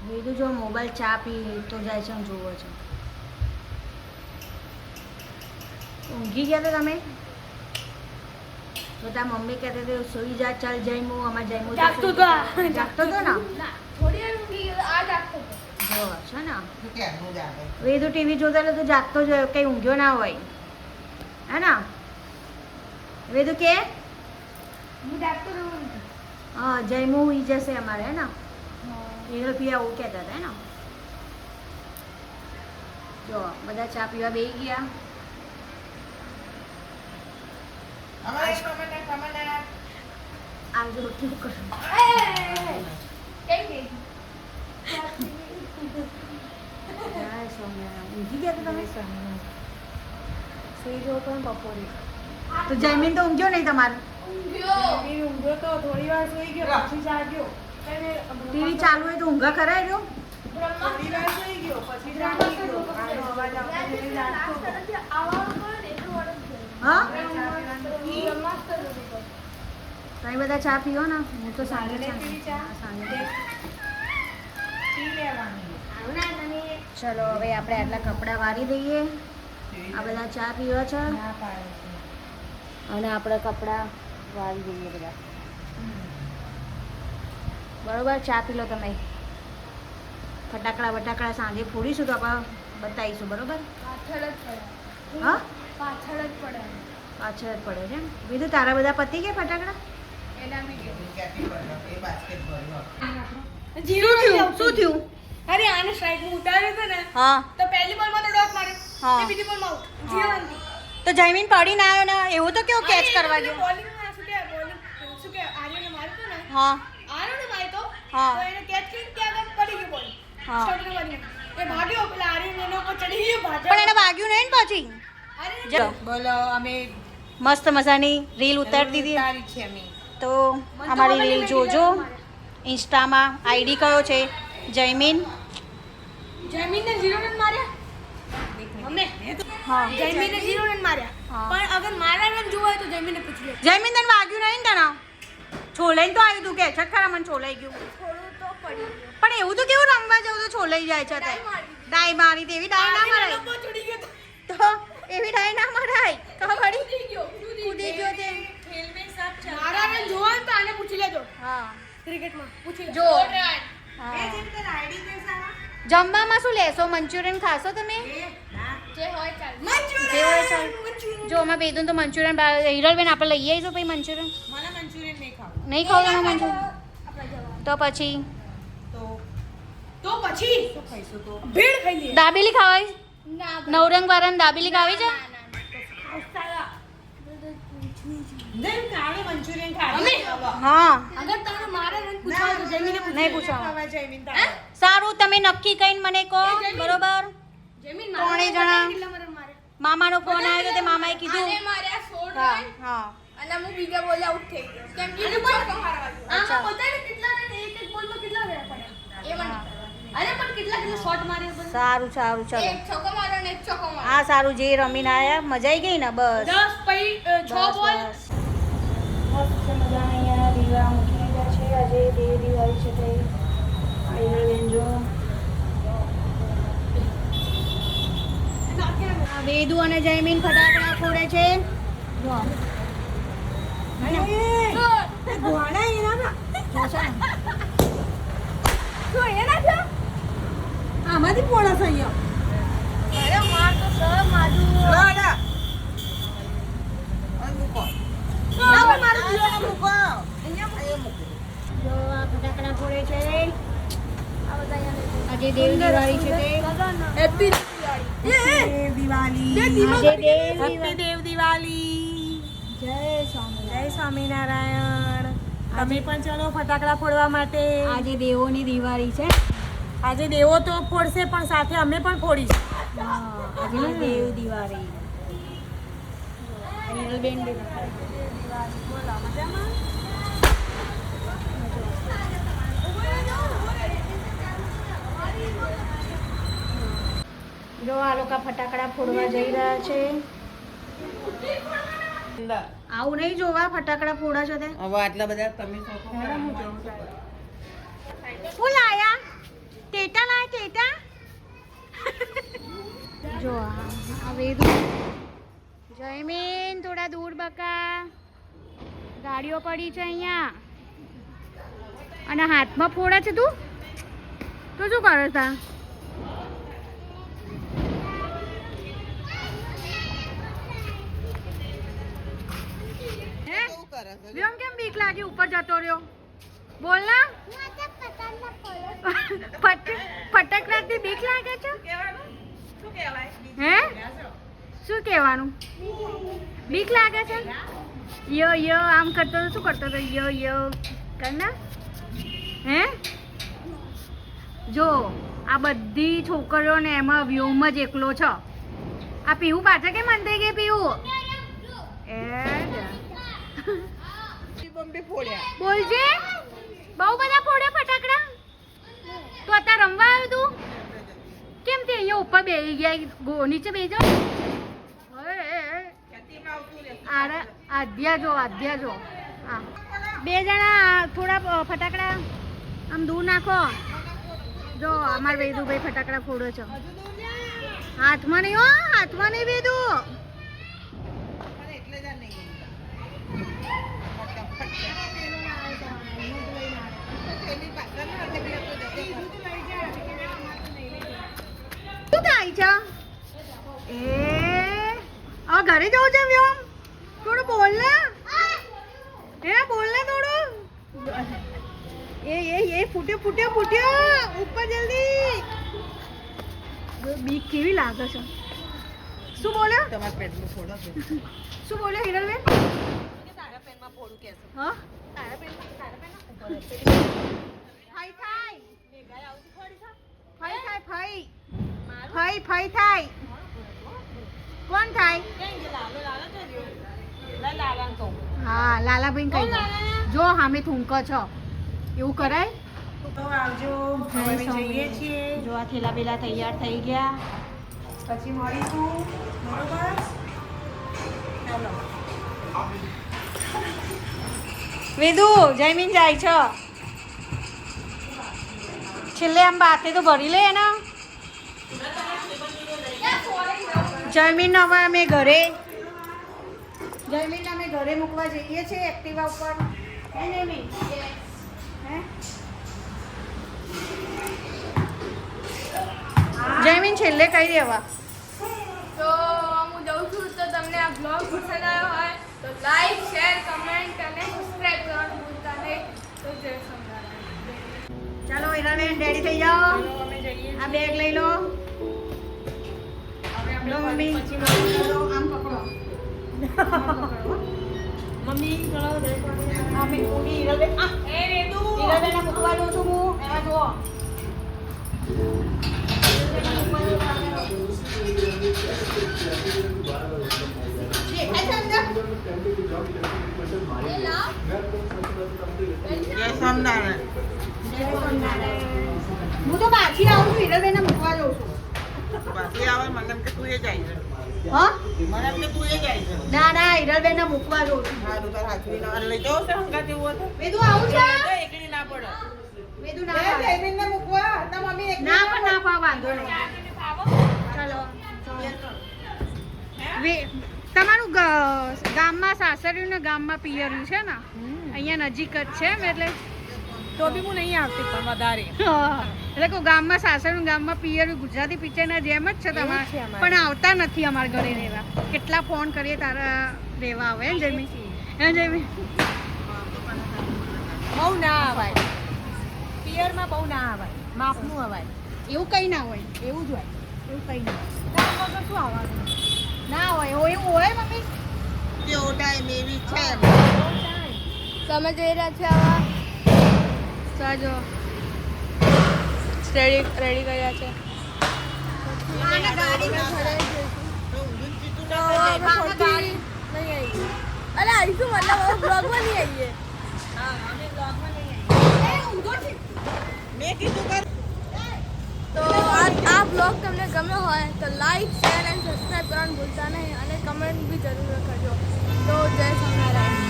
વેદુ જો મોબાઈલ ચા પી તો જાય છે જોવો છે. ઊંઘી ગયા હતા તમે તો તાર મમ્મી કહેતી હતી સુઈ જા ચાલ જઈમું અમારે જઈમું જાગતો તો ને થોડી વાર ઊંઘી ગયો આ જાગતો હતો. જો છે ને વેદુ ટીવી જોતા એટલે તો જાગતો જ હોય, કંઈ ઊંઘ્યો ના હોય હે ને વેદુ કે હું જાગતો રહું. હા જઈમું ઈ જશે અમારે હે ને એ પીવા એવું કહેતા હતા ને. જો બધા ચા પીવા બેસી ગયા. આજે રોટલી કરું. કઈ ગઈ જય સ્વામિનારાયણ. ઊંઘી ગયા હતા તમે સુઈ જવો પણ બપોરે તો જયમીન તો ઊંઘ્યો નહીં તમારે. ઊંઘ્યો તો થોડી વાર સુઈ ગયો પછી જાગ્યો. ટીવી ચાલુ હોય તો ઊંઘા કરાય જો. થોડી વાર સુઈ ગયો પછી જાગી ગયો. આનો અવાજ આવતો એટલે જાગતો હતો. હા તમે બધા ચા પીઓ ને હું તો સાંજે પીવી ચા? સાંજે. પી લેવાની. ચલો હવે આપણે આટલા કપડાં વારી દઈએ. આ બધા ચા પીવો છે ના પાડે છે. અને આપણે કપડાં વારી દઈએ બધા. બરોબર ચા પી લો તમે. ફટાકડા બટાકડા સાંજે ફોડીશું તો આપણે બતાવીશું બરોબર. પાછળ જ પડે. હા પાછળ જ પડે. પાછળ જ પડે છે. બીજું તારા બધા પતી ગયા ફટાકડા. એના મેં શું થયું? અરે આને સ્ટ્રાઇક માં ઉતાર્યો હતો ને હા તો પહેલી બોલમાં તો ડોટ માર્યો. હા. તે બીજી બોલમાં આઉટ. Zero run. તો જયમીન પડીને આવ્યો ને એવું તો કેવું કેચ કરવા ગયો. બોલિંગ શું કે આર્યને માર્યો હતો ને હા આર્યને માર્યો તો હા. તો એને કેચ કરીને ત્યાં આગળ પડી ગયો બોલ. હા. સ્ટમ્પને વાગીને. એ ભાગ્યો પેલા આર્યન એના ઉપર ચડી ગયો ભાગ્યો. પણ એને વાગ્યું નહીં ને પછી. આર્યન ચલો બોલો અમે મસ્ત મજાની રીલ ઉતારી દીધી. ઉતારી છે અમે. તો અમારી રીલ જોજો. ઇન્સ્ટામાં આઈડી કયો છે જયમીન. જયમીનને 0 રન માર્યા. અમને હા જયમીનને 0 રન માર્યા. હા. પણ અગર મારા રન જોવા હોય તો જયમીનને પૂછી લે. જયમીન તને વાગ્યું નહીં ને તને. છોલાઈને તો આવ્યું તું કે છે ખરા મને છોલાઈ ગયું. થોડું તો પડી ગયું. પણ એવું તો કેવું રમવા જવું તો છોલાઈ જાય છે તે. ડાઈ મારી તેવી ડાઈ ના આર્યન મરાય. લંબો ચડી ગયો તો. તો એવી ડાઈ ના મરાય. ખબર પડી? કૂદી ગયો. કૂદી ગયો તે. મારા રન જોવા હોય તો આને પૂછી લેજો. હા ક્રિકેટમાં પૂછી જો. રન. હા. જમવામાં શું લેશો? મંચુરિયન ખાશો તમે? જે હોય ચાલ. જે હોય ચાલ. જો અમે બેદુન તો મંચુરિયન હિરલબેન આપણે લઈ આવીશું ભાઈ મંચુરિયન. મને મંચુરિયન નહીં ખાવું. નહીં ખાવ તમે મંચુરિયન આપણા જવાબ. તો પછી તો પછી શું ખાઈશું તો? ભેળ ખાઈ લઈએ. દાબેલી ખાવાય. ના નવરંગ વાળાને દાબેલી ખાવી છે. નહીં, કાલે મંચુરિયન અમે? ખાધું. હા અગર તારે મારા રન પૂછવા હોય તો જયમીને પૂછી નહીં લે. પૂછો. ખાવા જઈમીન તારે. સારું તમે નક્કી કહીને મને કહો એ જમીન. બરોબર. જયમીન ત્રણેય મારા જણા. રન કેટલા રન મારે? મામાનો ફોન આવ્યો તો તે મામાએ કીધું. આને માર્યા 16 હા રન હા અને હું બીજા બોલે આઉટ થઈ ગયો. કેમ કે એને છક્કો મારવા ગયો. અચ્છા. આમાં બધાને કેટલા રન એક એક બોલમાં કેટલા રન પડ્યા? એ મને અરે પણ કેટલા શોટ માર્યા બધા? સારું સારું ચલો. એક છક્કો માર્યો ને એક છક્કો માર્યો. હા સારું જે રમીને આયા મજા આવી ગઈ ને બસ 10 પછી 6 બોલ. મસ્ત મજાના અહીંયા દીવા મૂકી દીધા છે. આજે દેવ દિવાળી છે તે આઈરલબેન જો આ વેદુ અને જયમીન ફટાકડા ફોડે છે. જો ગોળા એના જોશે ને? શું એના છે? આમાંથી પોણા થઈ ગયો. અરે માર તો સર મારું. લાડા. આ મૂકો. ના મારું આ મૂકો. જો આ ફટાકડા ફોડે છે. આ બધા અહીંયા આજે દેવ દિવાળી છે તે હેપી દેવ દિવાળી. આજે દેવ હેપી દિવાળી. દેવ દિવાળી. જય સ્વામિનારાયણ. જય સ્વામિનારાયણ. તમે પણ ચલો ફટાકડા ફોડવા માટે. આજે દેવોની દિવાળી છે. આજે દેવો તો ફોડશે પણ સાથે અમે પણ ફોડીશું. હા આજે દેવ દિવાળી. હિરલબેન બી બોલો મજામાં? જો આ લોકો ફટાકડા ફોડવા જઈ રહ્યા છે. આવું નહીં જોવા ફટાકડા ફોડા છે તે. હવે આટલા બધા તમે શું લાયા? તે આ વેદુ જયમીન થોડા દૂર બકા, ગાડીઓ પડી છે અહીંયા અને હાથમાં ફોડે છે. તું તો શું કરે છે? વ્યોમ કેમ બીક લાગી ઉપર જતો રહ્યો? બોલ ના. ફટકડાથી બીક લાગે છે? હે શું કહેવાનું? બીક લાગે છે? યો યો આમ કરતો તો શું કરતો તો? યો યો કરના. હે જો આ બધી છોકરીઓને એમાં વ્યોમ જ એકલો છે. આ પીવું પાછા કેમ અંતે કે પીવું? બોલજે, બહુ બધા ફોડ્યા ફટાકડા. તો અત્યારે રમવા આવ્યું તું? કેમ તે અહીંયા ઉપર બેસી ગયા? નીચે બેસી જાઓ. આધ્યા જો, આધ્યા જો. હા, બે જણા થોડા ફટાકડા આમ દૂર નાખો. જો અમાર વેદુભાઈ ફટાકડા ફોડો છો. હાથમાં નહીં હો, હાથમાં નહીં વેદુ. શું થાય છે? હવે ઘરે જવું છે વ્યોમ? થોડું બોલ ને. હે બોલ ને થોડું. એ ફૂટ્યો ફૂટ્યો ફૂટ્યો ઉપર જલ્દી. બીક કેવી લાગે છે? શું બોલ્યો? તમારા પેટમાં ફોડો છે. શું બોલ્યો હિરલબેન? તારા પેનમાં ફોડું કે છે. હા તારા પેનમાં ફાઈ થાય. મેઘાય આવતી ફોડી છે. ફાઈ થાય ફાઈ. ફાઈ ફાઈ થાય. કોણ થાય? હા લાલાભાઈ કહી દો. જો સામે થૂંકો છો એવું કરાય? તો આવજો, અમે જઈએ છીએ. જો આ થેલા પેલા તૈયાર થઈ ગયા, પછી મળીશું. બરોબર, ચાલો. વેદુ જયમીન જાય છે. છેલ્લે આમ બાતે તો ભરી લે એના. જયમીન હવે અમે ઘરે મૂકવા જઈએ છીએ એક્ટિવા ઉપર. જયમીન છેલ્લે કહી દેવા. તો હું જઉં છું. તો તમને આ બ્લોગ પસંદ આવ્યો હોય તો લાઈક, શેર, કમેન્ટ અને સબસ્ક્રાઇબ કરવાનું ભૂલતા નહીં. તો જય સ્વામિનારાયણ. ચાલો હિરાબેન રેડી થઈ જાઓ. અમે જઈએ. આ બેગ લઈ લો. લો મમ્મી, આમ પકડો. મમ્મી અમે પૂરી હિરાબેન હિરાબેન મૂકવા દઉં છું હું. એમાં જુઓ હું તો પાછી આવું છું. હિરલબેન મૂકવા જઉં છું. હા ના ના હિરલબેન મૂકવા જઉં છું. વેદુ આવું છે? વેદુ ના પાડે. ના પણ વાંધો નહીં. ચાલો તમારું ગામમાં સાસરિયું ને ગામમાં પિયર્યું છે ને? અહીંયા નજીક જ છે એટલે તો બી હું નહીં આવતી પણ વધારે. એટલે કહું ગામમાં સાસરિયું ગામમાં પિયર્યું ગુજરાતી પિક્ચરના જેમ જ છે તમારે, પણ આવતા નથી અમારા ઘરે રહેવા. કેટલા ફોન કરીએ તારા રહેવા આવે. હે જયમી? હે જયમી? બહુ ના આવાય પિયરમાં, બહુ ના આવાય. માપનું આવાય. એવું કંઈ ના હોય. એવું જ હોય. એવું કંઈ ના હોય. કામ વગર શું આવવાનું? ના હોય. એવું હોય મમ્મી? તમે જઈ રહ્યા છો આવા સાજો રેડી કર્યા છે. અરે આવીશું મતલબ બ્લોગમાં નહીં આવીએ. તો આ બ્લોગ તમને ગમ્યો હોય તો લાઈક, શેર અને સબસ્ક્રાઈબ કરવાનું ભૂલતા નહીં અને કમેન્ટ બી જરૂર કરજો. તો જય સ્વામિનારાયણ.